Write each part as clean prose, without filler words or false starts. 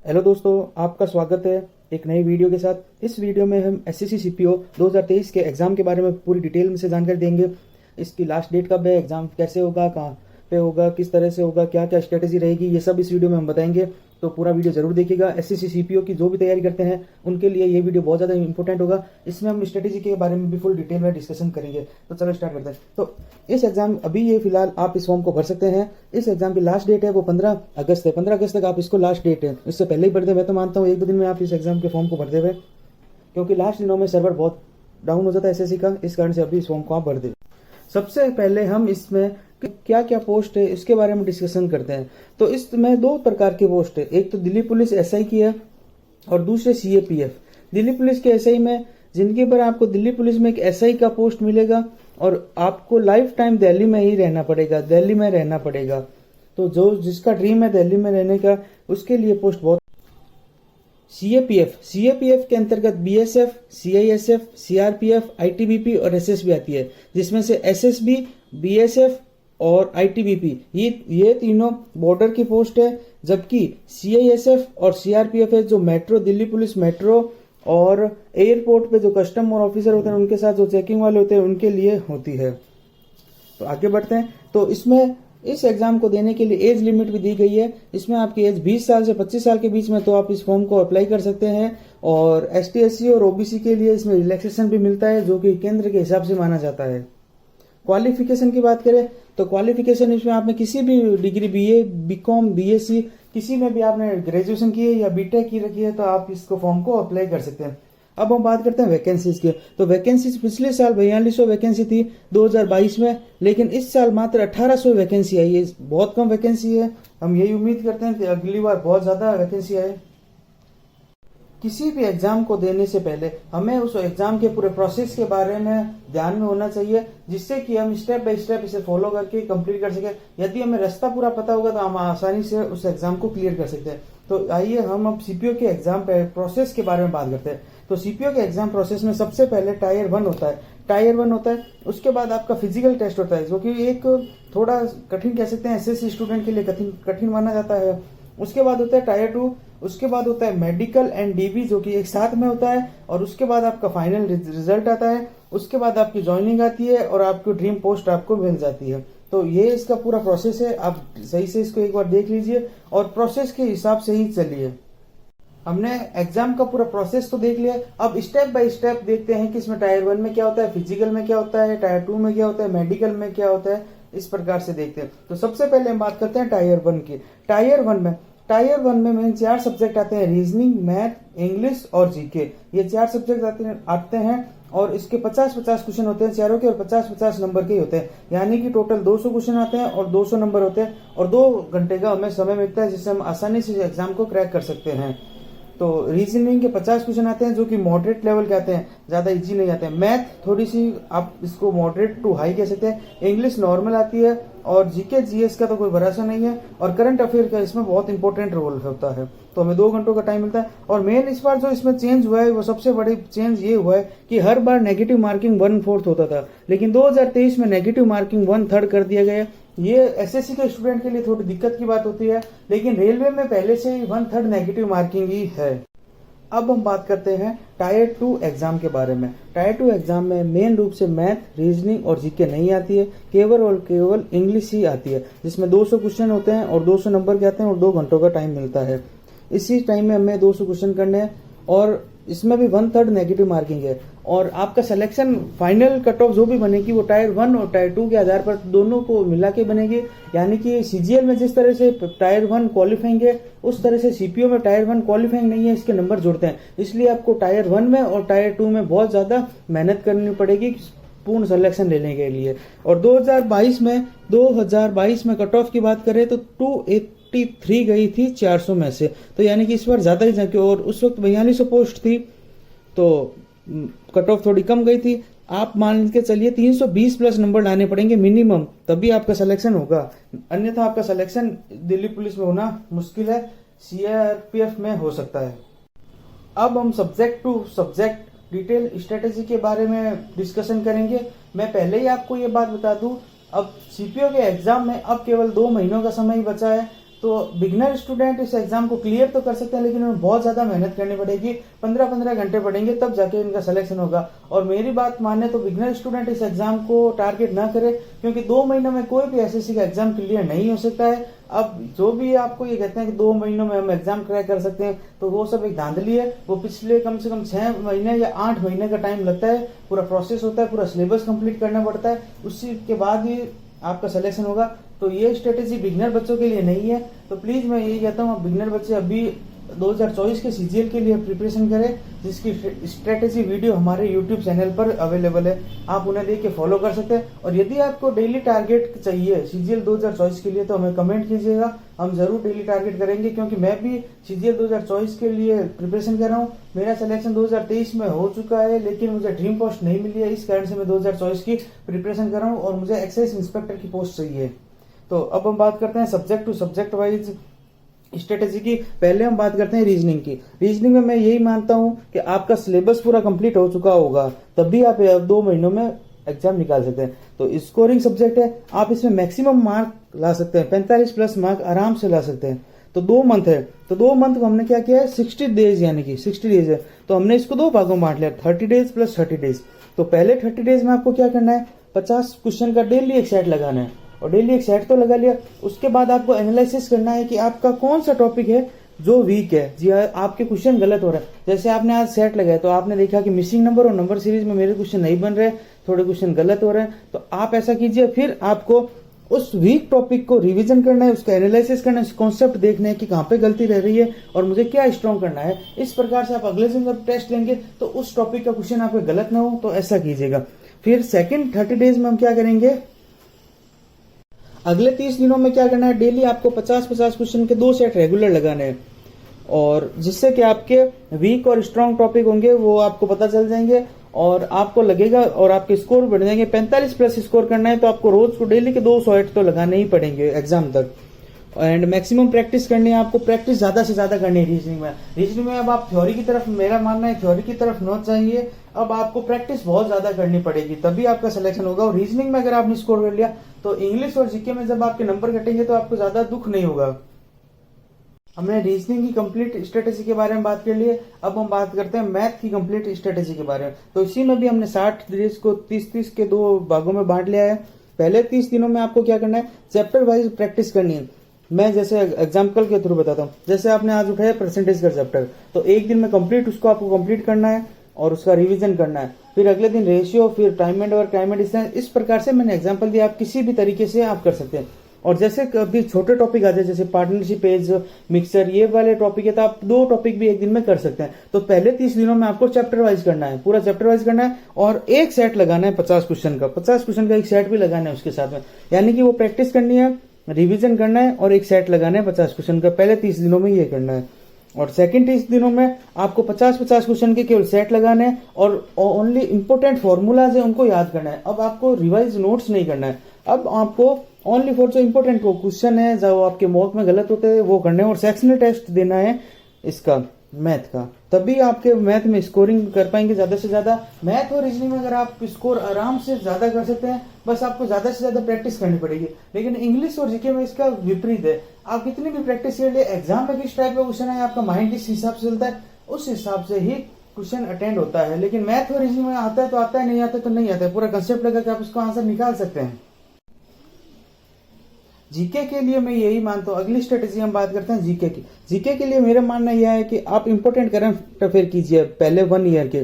Hello दोस्तों, आपका स्वागत है एक नई वीडियो के साथ। इस वीडियो में हम एसएससी सीपीओ 2023 के एग्ज़ाम के बारे में पूरी डिटेल में से जानकारी देंगे। इसकी लास्ट डेट कब है, एग्ज़ाम कैसे होगा, कहाँ पे होगा, किस तरह से होगा, क्या क्या स्ट्रेटेजी रहेगी, ये सब इस वीडियो में हम बताएंगे। तो पूरा वीडियो जरूर देखिएगा। एसएससी सीपीओ की जो भी तैयारी करते हैं उनके लिए ये वीडियो बहुत ज़्यादा इंपॉर्टेंट होगा। इसमें हम स्ट्रेटेजी के बारे में भी फुल डिटेल में डिस्कशन करेंगे। तो चलो स्टार्ट करते हैं। तो इस एग्जाम अभी ये फिलहाल आप इस फॉर्म को भर सकते हैं। इस एग्जाम की लास्ट डेट है वो 15 अगस्त है। 15 अगस्त तक आप इसको लास्ट डेट है, इससे पहले ही भर दे। मैं तो मानता हूँ 1-2 दिन में आप इस एग्जाम के फॉर्म को भर देवे, क्योंकि लास्ट दिनों में सर्वर बहुत डाउन हो जाता है एसएससी का। इस कारण से अभी इस फॉर्म को आप भर दे। सबसे पहले हम इसमें क्या क्या पोस्ट है इसके बारे में डिस्कशन करते हैं। तो इसमें 2 प्रकार के पोस्ट है, एक तो दिल्ली पुलिस एसआई की है और दूसरे सीएपीएफ। दिल्ली पुलिस के एसआई में जिंदगी भर आपको दिल्ली पुलिस में एक एसआई का पोस्ट मिलेगा और आपको लाइफ टाइम दिल्ली में ही रहना पड़ेगा, दिल्ली में रहना पड़ेगा। तो जो जिसका ड्रीम है दिल्ली में रहने का, उसके लिए पोस्ट बहुत। सीएपीएफ के अंतर्गत बीएसएफ, सीआईएसएफ, सीआरपीएफ, आईटीबीपी और एसएसबी आती है, जिसमें से एसएसबी, बीएसएफ और आईटीबीपी ये तीनों बॉर्डर की पोस्ट है। जबकि सीआईएसएफ और सीआरपीएफ है जो मेट्रो, दिल्ली पुलिस मेट्रो और एयरपोर्ट पे जो कस्टम और ऑफिसर होते हैं उनके साथ जो चेकिंग वाले होते हैं उनके लिए होती है। तो आगे बढ़ते हैं। तो इसमें इस एग्जाम को देने के लिए एज लिमिट भी दी गई है। इसमें आपकी एज 20 साल से 25 साल के बीच में तो आप इस फॉर्म को अप्लाई कर सकते हैं। और एसटी, एससी और ओबीसी के लिए इसमें रिलैक्सेशन भी मिलता है, जो कि केंद्र के हिसाब से माना जाता है। क्वालिफिकेशन की बात करें तो क्वालिफिकेशन इसमें आपने किसी भी डिग्री, बीए, बीकॉम, बीएससी, किसी में भी आपने ग्रेजुएशन की है या बीटेक की रखी है तो आप इसको फॉर्म को अप्लाई कर सकते हैं। अब हम बात करते हैं वैकेंसीज की। तो वैकेंसीज पिछले साल 4200 वैकेंसी थी 2022 में, लेकिन इस साल मात्र 1800 वैकेंसी आई है। बहुत कम वैकेंसी है। हम यही उम्मीद करते हैं कि अगली बार बहुत ज्यादा वैकेंसी आए। किसी भी एग्जाम को देने से पहले हमें उस एग्जाम के पूरे प्रोसेस के बारे में ध्यान में होना चाहिए, जिससे कि हम स्टेप बाय स्टेप इसे फॉलो करके कंप्लीट कर सके। यदि हमें रास्ता पूरा पता होगा तो हम आसानी से उस एग्जाम को क्लियर कर सकते हैं। तो आइए हम अब सीपीओ के एग्जाम प्रोसेस के बारे में बात करते हैं। तो सीपीओ के एग्जाम प्रोसेस में सबसे पहले टायर 1 होता है। उसके बाद आपका फिजिकल टेस्ट होता है, जो कि एक थोड़ा कठिन कह सकते हैं, एसएससी स्टूडेंट के लिए कठिन माना जाता है। उसके बाद होता है टायर 2, उसके बाद होता है मेडिकल एंड डीबी, जो कि एक साथ में होता है। और उसके बाद आपका फाइनल रिजल्ट आता है। उसके बाद आपकी ज्वाइनिंग आती है और आपकी ड्रीम पोस्ट आपको मिल जाती है। तो ये इसका पूरा प्रोसेस है। आप सही से इसको एक बार देख लीजिए और प्रोसेस के हिसाब से ही चलिए। हमने एग्जाम का पूरा प्रोसेस तो देख लिया। अब स्टेप बाय स्टेप देखते हैं कि इसमें टायर 1 में क्या होता है, फिजिकल में क्या होता है, टायर 2 में क्या होता है, मेडिकल में क्या होता है। इस प्रकार से देखते हैं। तो सबसे पहले हम बात करते हैं टायर 1 की। टायर 1 में मेन 4 सब्जेक्ट आते हैं, रीजनिंग, मैथ, इंग्लिश और जीके। ये 4 सब्जेक्ट आते हैं और इसके 50-50 क्वेश्चन होते हैं चारों के, और 50-50 नंबर के होते हैं। यानी कि टोटल 200 क्वेश्चन आते हैं और 200 नंबर होते हैं। और 2 घंटे का हमें समय मिलता है, जिससे हम आसानी से एग्जाम को क्रैक कर सकते हैं। तो रीजनिंग के 50 क्वेश्चन आते हैं, जो कि मॉडरेट लेवल के आते हैं, ज्यादा इजी नहीं आते हैं। मैथ थोड़ी सी आप इसको मॉडरेट टू हाई कह सकते हैं। इंग्लिश नॉर्मल आती है और जीके जीएस का तो कोई भरोसा नहीं है। और करंट अफेयर का इसमें बहुत इंपॉर्टेंट रोल होता है। तो हमें 2 घंटों का टाइम मिलता है। और मेन इस बार जो इसमें चेंज हुआ है, वो सबसे बड़ी चेंज ये हुआ है कि हर बार नेगेटिव मार्किंग 1/4 होता था, लेकिन 2023 में नेगेटिव मार्किंग 1/3 कर दिया गया। ये एसएससी के स्टूडेंट के लिए थोड़ी दिक्कत की बात होती है, लेकिन रेलवे में पहले से ही 1/3 नेगेटिव मार्किंग ही है। अब हम बात करते हैं टायर 2 एग्जाम के बारे में। टायर 2 एग्जाम में मेन रूप से मैथ, रीजनिंग और जीके नहीं आती है, केवल और केवल इंग्लिश ही आती है, जिसमें 200 क्वेश्चन होते हैं और 200 नंबर के आते हैं और 2 घंटों का टाइम मिलता है। इसी टाइम में हमें 200 क्वेश्चन करने हैं और इसमें भी 1/3 नेगेटिव मार्किंग है। और आपका सिलेक्शन फाइनल कट ऑफ जो भी बनेगी वो टायर 1 और टायर 2 के आधार पर दोनों को मिला के बनेगी। यानी कि सीजीएल में जिस तरह से टायर 1 क्वालिफाइंग है, उस तरह से सीपीओ में टायर 1 क्वालिफाइंग नहीं है, इसके नंबर जुड़ते हैं। इसलिए आपको टायर 1 में और टायर 2 में बहुत ज्यादा मेहनत करनी पड़ेगी पूर्ण सिलेक्शन लेने के लिए। और 2022 में कट ऑफ की बात करें तो 283 गई थी 400 में से। तो यानी कि इस बार ज्यादा ही जाके, और उस वक्त 4200 पोस्ट थी तो कट ऑफ थोड़ी कम गई थी। आप मान के चलिए 320 प्लस नंबर लाने पड़ेंगे मिनिमम, तभी आपका सिलेक्शन होगा। अन्यथा आपका सिलेक्शन दिल्ली पुलिस में होना मुश्किल है, सीआरपीएफ में हो सकता है। अब हम subject to subject detail strategy के बारे में डिस्कशन करेंगे। मैं पहले ही आपको ये बात बता दूं, अब सीपीओ के एग्जाम में अब केवल 2 महीनों का समय ही बचा है। तो बिगनर स्टूडेंट इस एग्जाम को क्लियर तो कर सकते हैं, लेकिन उन्हें बहुत ज्यादा मेहनत करनी पड़ेगी, 15-15 घंटे पढ़ेंगे तब जाके इनका सिलेक्शन होगा। और मेरी बात माने तो बिगनर स्टूडेंट इस एग्जाम को टारगेट ना करे, क्योंकि 2 महीनों में कोई भी एसएससी का एग्जाम क्लियर नहीं हो सकता है। अब जो भी आपको ये कहते हैं कि 2 महीनों में हम एग्जाम क्रैक कर सकते हैं, तो वो सब एक धांधली है। वो पिछले कम से कम 6 महीने या 8 महीने का टाइम लगता है, पूरा प्रोसेस होता है, पूरा सिलेबस कंप्लीट करना पड़ता है, उसी के बाद ही आपका सिलेक्शन होगा। तो ये स्ट्रेटेजी बिगनर बच्चों के लिए नहीं है। तो प्लीज मैं यही कहता हूँ, बिगनर बच्चे अभी 2024 के सीजीएल के लिए प्रिपरेशन करें, जिसकी स्ट्रेटेजी वीडियो हमारे यूट्यूब चैनल पर अवेलेबल है, आप उन्हें देख के फॉलो कर सकते हैं। और यदि आपको डेली टारगेट चाहिए सीजीएल 2024 के लिए तो हमें कमेंट कीजिएगा, हम जरूर डेली टारगेट करेंगे, क्योंकि मैं भी सीजीएल 2024 के लिए प्रिपरेशन कर रहा हूँ। मेरा सिलेक्शन 2023 में हो चुका है, लेकिन मुझे ड्रीम पोस्ट नहीं मिली है, इस कारण से मैं 2024 की प्रिपरेशन कर रहा हूँ और मुझे एक्साइज इंस्पेक्टर की पोस्ट चाहिए। तो अब हम बात करते हैं subject to subject wise strategy की। पहले हम बात करते हैं रीजनिंग की। रीजनिंग में मैं यही मानता हूं कि आपका सिलेबस पूरा कंप्लीट हो चुका होगा, तब भी आप 2 महीनों में एग्जाम निकाल सकते हैं। तो स्कोरिंग सब्जेक्ट है, आप इसमें मैक्सिमम मार्क ला सकते हैं, 45 प्लस मार्क आराम से ला सकते हैं। तो 2 मंथ है, तो 2 मंथ को हमने क्या किया है, 60 डेज, यानी कि 60 डेज है, तो हमने इसको 2 भागों में बांट लिया, 30 डेज प्लस 30 डेज। तो पहले 30 डेज में आपको क्या करना है, 50 क्वेश्चन का डेली एक सेट लगाना है, और डेली एक सेट तो लगा लिया। उसके बाद आपको एनालिसिस करना है कि आपका कौन सा टॉपिक है जो वीक है, जी आपके क्वेश्चन गलत हो रहा है। जैसे आपने आज सेट लगाया तो आपने देखा कि मिसिंग नंबर और नंबर सीरीज में मेरे क्वेश्चन नहीं बन रहे, थोड़े क्वेश्चन गलत हो रहे हैं, तो आप ऐसा कीजिए। फिर आपको उस वीक टॉपिक को रिवीजन करना है, उसका एनालिसिस करना है, कॉन्सेप्ट देखना है कि कहाँ पे गलती रह रही है और मुझे क्या स्ट्रॉन्ग करना है। इस प्रकार से आप अगले दिन जब टेस्ट लेंगे तो उस टॉपिक का क्वेश्चन आपका गलत ना हो, तो ऐसा कीजिएगा। फिर सेकंड 30 डेज में हम क्या करेंगे, अगले 30 दिनों में क्या करना है, डेली आपको 50-50 क्वेश्चन के 2 सेट रेगुलर लगाने हैं, और जिससे कि आपके वीक और स्ट्रांग टॉपिक होंगे वो आपको पता चल जाएंगे और आपको लगेगा, और आपके स्कोर बढ़ जाएंगे। 45 प्लस स्कोर करना है तो आपको रोज को डेली के 2 सेट तो लगाने ही पड़ेंगे एग्जाम तक। एंड मैक्सिमम प्रैक्टिस करनी है, आपको प्रैक्टिस ज्यादा से ज्यादा करनी है रीजनिंग में। रीजनिंग में अब आप थ्योरी की तरफ, मेरा मानना है थ्योरी की तरफ न चाहिए, अब आपको प्रैक्टिस बहुत ज्यादा करनी पड़ेगी, तभी आपका सिलेक्शन होगा। और रीजनिंग में अगर आपने स्कोर कर लिया तो इंग्लिश और जीके में जब आपके नंबर घटेंगे तो आपको ज्यादा दुख नहीं होगा। हमने रीजनिंग की कंप्लीट स्ट्रेटेजी के बारे में बात कर ली है, अब हम बात करते हैं मैथ की कंप्लीट स्ट्रेटेजी के बारे में। तो इसी में भी हमने 60 डेज को 30-30 के 2 भागों में बांट लिया है। पहले 30 दिनों में आपको क्या करना है, चैप्टर वाइज प्रैक्टिस करनी है। मैं जैसे एग्जाम्पल के थ्रू बताता हूँ, जैसे आपने आज उठाया परसेंटेज का चैप्टर, तो एक दिन में कंप्लीट उसको आपको कंप्लीट करना है और उसका रिवीजन करना है। फिर अगले दिन रेशियो, फिर time and work, time and distance, इस प्रकार से मैंने एग्जाम्पल दिया, आप किसी भी तरीके से आप कर सकते हैं। और जैसे कभी छोटे टॉपिक आ जाए, जैसे पार्टनरशिप एज, मिक्सर, ये वाले टॉपिक है, तो आप 2 टॉपिक भी एक दिन में कर सकते हैं। तो पहले 30 दिनों में आपको चैप्टर वाइज करना है, पूरा चैप्टर वाइज करना है, और एक सेट लगाना है 50 क्वेश्चन का, 50 क्वेश्चन का एक सेट भी लगाना है उसके साथ में, यानी कि वो प्रैक्टिस करनी है, रिवीजन करना है और एक सेट लगाना है 50 क्वेश्चन का। पहले 30 दिनों में ये करना है। और सेकंड 30 दिनों में आपको 50-50 क्वेश्चन के केवल सेट लगाने हैं और ओनली इंपोर्टेंट फॉर्मूलाज है उनको याद करना है। अब आपको रिवाइज नोट्स नहीं करना है, अब आपको ओनली फॉर जो इंपोर्टेंट क्वेश्चन है जो आपके मॉक में गलत होते हैं वो करने हैं, और सेक्शनल टेस्ट देना है इसका मैथ का, तभी आपके मैथ में स्कोरिंग कर पाएंगे ज्यादा से ज्यादा। मैथ और रीजनिंग में अगर आप स्कोर आराम से ज्यादा कर सकते हैं, बस आपको ज्यादा से ज्यादा प्रैक्टिस करनी पड़ेगी। लेकिन इंग्लिश और जीके में इसका विपरीत है, आप कितनी भी प्रैक्टिस कर लिए, एग्जाम में किस टाइप का क्वेश्चन है, आपका माइंड किस हिसाब से चलता है, उस हिसाब से ही क्वेश्चन अटेंड होता है। लेकिन मैथ और रीजनिंग में आता है तो आता है, नहीं आता तो नहीं आता है, पूरा कंसेप्ट लगा के आप उसका आंसर निकाल सकते हैं। जीके के लिए मैं यही मानता हूँ। अगली स्ट्रेटेजी हम बात करते हैं जीके की। जीके के लिए मेरा मानना यह है कि आप इंपोर्टेंट करंट अफेयर कीजिए पहले 1 ईयर के,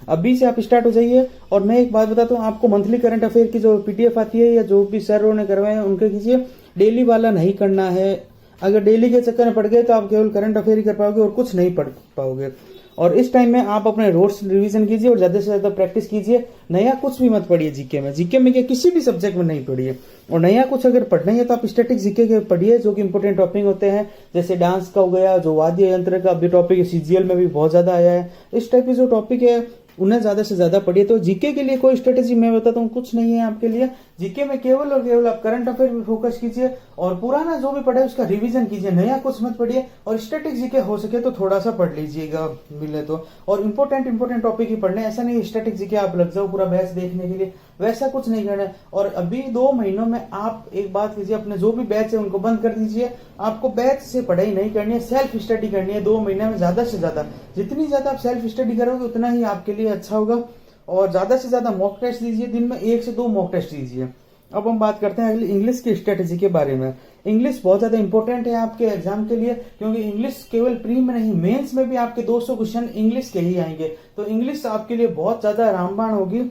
अभी से आप स्टार्ट हो जाइए। और मैं एक बात बताता हूँ, आपको मंथली करंट अफेयर की जो पीडीएफ आती है या जो भी सर ने करवाए हैं उनके कीजिए, डेली वाला नहीं करना है। अगर डेली के चक्कर में पड़ गए तो आप केवल करंट अफेयर ही कर पाओगे और कुछ नहीं पढ़ पाओगे। और इस टाइम में आप अपने रोड्स रिवीजन कीजिए और ज्यादा से ज्यादा प्रैक्टिस कीजिए। नया कुछ भी मत पढ़िए जीके में, जीके में क्या किसी भी सब्जेक्ट में नहीं पढ़िए। और नया कुछ अगर पढ़ना है तो आप स्टैटिक जीके के पढ़िए जो कि इंपोर्टेंट टॉपिक होते हैं, जैसे डांस का हो गया, जो वाद्य यंत्र का अभी टॉपिक है, सीजीएल में भी बहुत ज्यादा आया है। इस टाइप के जो टॉपिक है उन्हें ज्यादा से ज्यादा पढ़िए। तो जीके के लिए कोई स्ट्रेटेजी मैं बताता हूँ कुछ नहीं है आपके लिए। जीके में केवल और केवल आप करंट अफेयर पे फोकस कीजिए और पुराना जो भी पढ़ा है उसका रिवीजन कीजिए, नया कुछ मत पढ़िए। और स्टैटिक जीके हो सके तो थोड़ा सा पढ़ लीजिएगा मिले तो, और इंपॉर्टेंट टॉपिक ही पढ़ने। ऐसा नहीं स्टैटिक जीके आप लग जाओ पूरा बैच देखने के लिए, वैसा कुछ नहीं करना है। और अभी 2 महीनों में आप एक बात कीजिए, अपने जो भी बैच है उनको बंद कर दीजिए। आपको बैच से पढ़ाई नहीं करनी है, सेल्फ स्टडी करनी है 2 महीने में। ज्यादा से ज्यादा जितनी ज्यादा आप सेल्फ स्टडी करोगे उतना ही आपके लिए अच्छा होगा। और ज्यादा से ज्यादा मॉक टेस्ट दीजिए, दिन में 1 से 2 मॉक टेस्ट दीजिए। अब हम बात करते हैं अगली इंग्लिश की स्ट्रेटेजी के बारे में। इंग्लिश बहुत ज्यादा इंपॉर्टेंट है आपके एग्जाम के लिए, क्योंकि इंग्लिश केवल प्री में नहीं मेंस में भी आपके 200 क्वेश्चन इंग्लिश के ही आएंगे। तो इंग्लिश आपके लिए बहुत ज्यादा रामबाण होगी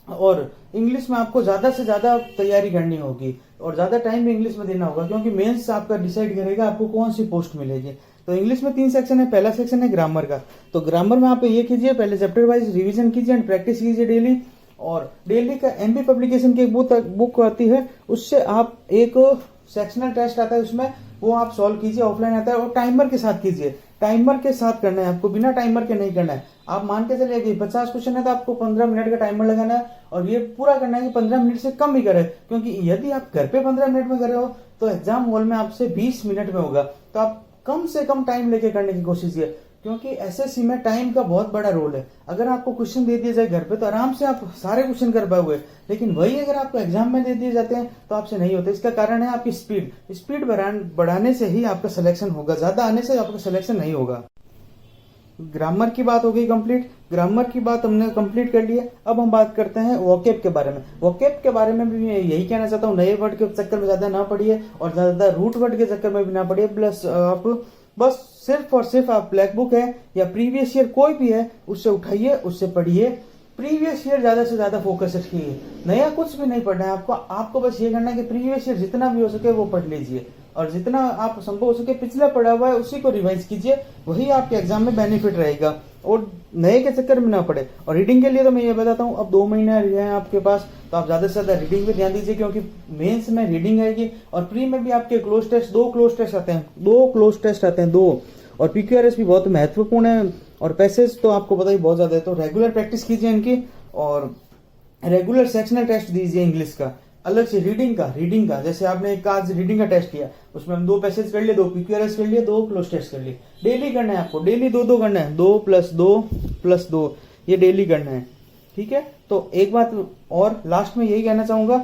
और इंग्लिश में आपको ज्यादा से ज्यादा तैयारी करनी होगी और ज्यादा टाइम भी इंग्लिश में देना होगा, क्योंकि मेंस आपका डिसाइड करेगा आपको कौन सी पोस्ट मिलेगी। तो इंग्लिश में 3 सेक्शन है। पहला सेक्शन है ग्रामर का। तो ग्रामर में आप ये कीजिए, पहले चैप्टर वाइज रिवीजन कीजिए एंड प्रैक्टिस कीजिए डेली। और डेली का एमबी पब्लिकेशन की एक बुक आती है, उससे आप एक सेक्शनल टेस्ट आता है उसमें वो आप सॉल्व कीजिए, ऑफलाइन आता है। और टाइमर के साथ कीजिए, टाइमर के साथ करना है आपको, बिना टाइमर के नहीं करना है। आप मान के चलिए कि 50 क्वेश्चन है तो आपको 15 मिनट का टाइमर लगाना है और ये पूरा करना है कि 15 मिनट से कम ही करे, क्योंकि यदि आप घर पे 15 मिनट में कर रहे हो तो एग्जाम हॉल में आपसे 20 मिनट में होगा। तो आप कम से कम टाइम लेके करने की कोशिश कीजिए, क्योंकि एसएससी में टाइम का बहुत बड़ा रोल है। अगर आपको क्वेश्चन दे दिए जाए घर पे तो आराम से आप सारे क्वेश्चन कर पाओगे, लेकिन वही अगर आपको एग्जाम में दे दिए जाते हैं तो आपसे नहीं होते। इसका कारण है आपकी स्पीड बढ़ाने से ही आपका सिलेक्शन होगा, ज्यादा आने से आपका सिलेक्शन नहीं होगा। ग्रामर की बात हो गई कंप्लीट, ग्रामर की बात हमने कंप्लीट कर ली है। अब हम बात करते हैं वोकैब के बारे में। वोकैब के बारे में भी मैं यही कहना चाहता हूँ, नए वर्ड के चक्कर में ज्यादा ना पढ़िए और ज्यादा रूट वर्ड के चक्कर में भी ना पढ़िए। प्लस आप बस सिर्फ और सिर्फ आप ब्लैक बुक है या प्रीवियस ईयर कोई भी है उससे उठाइए, उससे पढ़िए। प्रीवियस ईयर ज्यादा से ज्यादा फोकस रखिए, नया कुछ भी नहीं पढ़ना है आपको बस ये करना है कि प्रीवियस ईयर जितना भी हो सके वो पढ़ लीजिए और जितना आप संभव हो सके पिछला पढ़ा हुआ है उसी को रिवाइज कीजिए, वही आपके एग्जाम में बेनिफिट रहेगा और नए के चक्कर में ना पड़े। और रीडिंग के लिए तो मैं ये बताता हूँ, अब 2 महीने हैं आपके पास तो आप ज्यादा से ज्यादा रीडिंग पे ध्यान दीजिए, क्योंकि मेंस में रीडिंग आएगी और प्री में भी आपके क्लोज टेस्ट 2 क्लोज टेस्ट आते हैं 2 और पीक्यूआरएस भी बहुत महत्वपूर्ण है। और पैसेज तो आपको पता ही बहुत ज्यादा है, तो रेगुलर प्रैक्टिस कीजिए इनकी और रेगुलर सेक्शनल टेस्ट दीजिए इंग्लिश का। अलग से रीडिंग का जैसे आपने एक आज रीडिंग का टेस्ट किया उसमें हम 2 पैसेज कर लिए, 2 पीक्यूआरएस कर लिए, 2 क्लोज टेस्ट कर लिए। डेली करना है आपको, डेली 2 करना है, 2 + 2 ये डेली करना है, ठीक है। तो एक बात और लास्ट में यही कहना चाहूंगा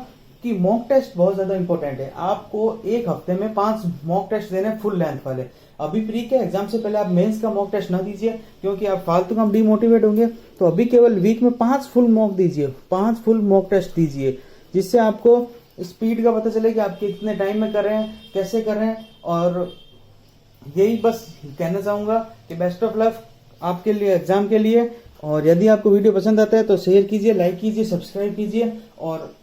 कि मॉक टेस्ट बहुत ज्यादा इंपॉर्टेंट है। आपको एक हफ्ते में 5 मॉक टेस्ट देने फुल लेंथ वाले। अभी प्री के एग्जाम से पहले आप मेंस का मॉक टेस्ट ना दीजिए, क्योंकि आप फालतू का डिमोटिवेट होंगे। तो अभी केवल वीक में 5 फुल मॉक दीजिए, 5 फुल मॉक टेस्ट दीजिए, जिससे आपको स्पीड का पता चले कि आप कितने टाइम में कर रहे हैं, कैसे कर रहे हैं। और यही बस कहना चाहूंगा कि बेस्ट ऑफ लक आपके लिए एग्जाम के लिए। और यदि आपको वीडियो पसंद आता है तो शेयर कीजिए, लाइक कीजिए, सब्सक्राइब कीजिए और